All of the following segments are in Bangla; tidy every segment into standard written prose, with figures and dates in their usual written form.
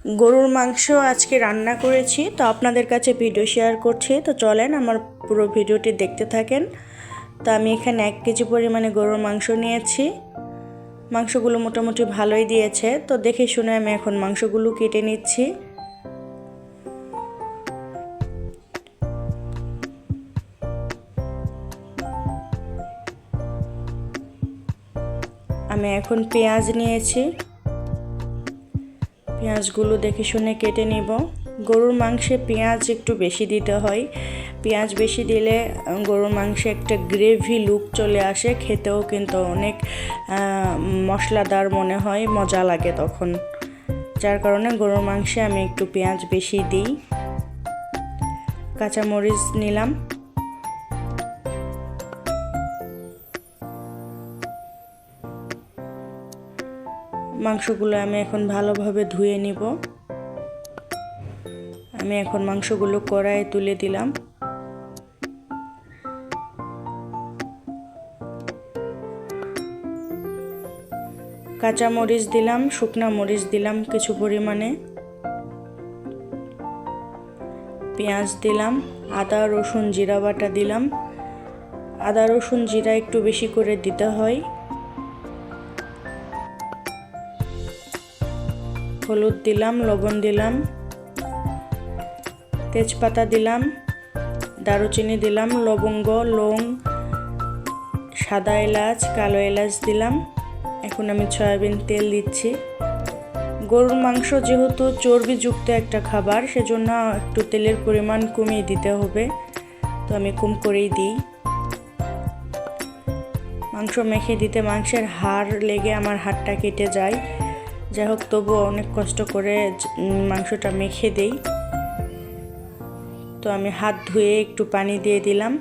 গরুর মাংস আজকে রান্না করেছি, তো আপনাদের কাছে ভিডিও শেয়ার করছি। তো চলেন আমার পুরো ভিডিওটি দেখতে থাকেন। তো আমি এখানে 1 কেজি পরিমাণে গরুর মাংস নিয়েছি। মাংসগুলো মোটামুটি ভালোই দিয়েছে, তো দেখে শুনে আমি এখন মাংসগুলো কেটে নিচ্ছি। আমি এখন পেঁয়াজ নিয়েছি, পেঁয়াজগুলো দেখে শুনে কেটে নিব। গরুর মাংসে পেঁয়াজ একটু বেশি দিতে হয়, পেঁয়াজ বেশি দিলে গরুর মাংসে একটা গ্রেভি লুক চলে আসে, খেতেও কিন্তু অনেক মশলাদার মনে হয়, মজা লাগে তখন। যার কারণে গরুর মাংসে আমি একটু পেঁয়াজ বেশি দিই। কাঁচামরিচ নিলাম, মাংসগুলো আমি এখন ভালোভাবে ধুয়ে নিব। আমি এখন মাংসগুলো কড়াইয়ে তুলে দিলাম। কাঁচা মরিচ দিলাম, শুকনা মরিচ দিলাম কিছু পরিমাণে, পেঁয়াজ দিলাম, আদা রসুন জিরা বাটা দিলাম। আদা রসুন জিরা একটু বেশি করে দিতে হয়। হলুদ দিলাম, লবণ দিলাম, তেজপাতা দিলাম, দারুচিনি দিলাম, লবঙ্গ, লং, সাদা এলাচ, কালো এলাচ দিলাম। এখন আমি সয়াবিন তেল দিচ্ছি। গরুর মাংস যেহেতু চর্বিযুক্ত একটা খাবার, সেজন্য একটু তেলের পরিমাণ কমিয়ে দিতে হবে, তো আমি কম করেই দিই। মাংস মেখে দিতে মাংসের হাড় লেগে আমার হাড়টা কেটে যায়, যাই হোক তবুও অনেক কষ্ট করে মাংসটা মেখে দেই। তো আমি হাত ধুয়ে একটু পানি দিয়ে দিলাম।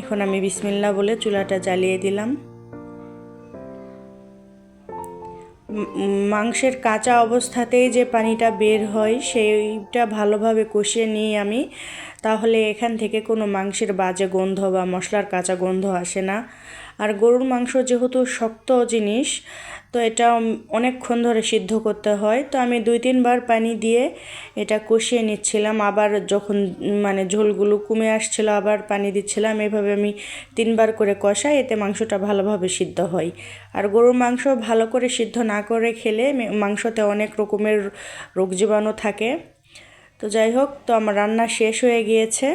এখন আমি বিসমিল্লাহ বলে চুলাটা জ্বালিয়ে দিলাম। মাংসের কাঁচা অবস্থাতেই যে পানিটা বের হয় সেইটা ভালোভাবে কষিয়ে নিই আমি, তাহলে এখান থেকে কোনো মাংসের বাজে গন্ধ বা মশলার কাঁচা গন্ধ আসে না। আর গরুর মাংস যেহেতু শক্ত জিনিস, তো এটা অনেকক্ষণ ধরে সিদ্ধ করতে হয়। তো আমি 2-3 বার পানি দিয়ে এটা কষিয়ে নিচ্ছিলাম, আবার যখন ঝোলগুলো কমে আসছিল আবার পানি দিচ্ছিলাম। এভাবে আমি 3 বার করে কষাই, এতে মাংসটা ভালোভাবে সিদ্ধ হয়। আর গরুর মাংস ভালো করে সিদ্ধ না করে খেলে মাংসতে অনেক রকমের রোগ জীবাণু থাকে। তো যাই হোক, তো আমার রান্না শেষ হয়ে গিয়েছে,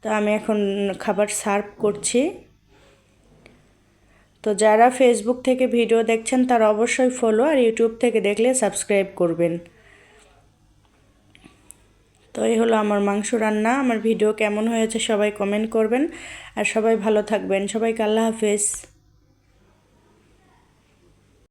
তো আমি এখন খাবার সার্ভ করছি। তো যারা ফেসবুক থেকে ভিডিও দেখছেন তারা অবশ্যই ফলো, আর ইউটিউব থেকে দেখলে সাবস্ক্রাইব করবেন। তো এই হলো আমার মাংস রান্না। আমার ভিডিও কেমন হয়েছে সবাই কমেন্ট করবেন, আর সবাই ভালো থাকবেন। সবাইকে আল্লাহ হাফেজ।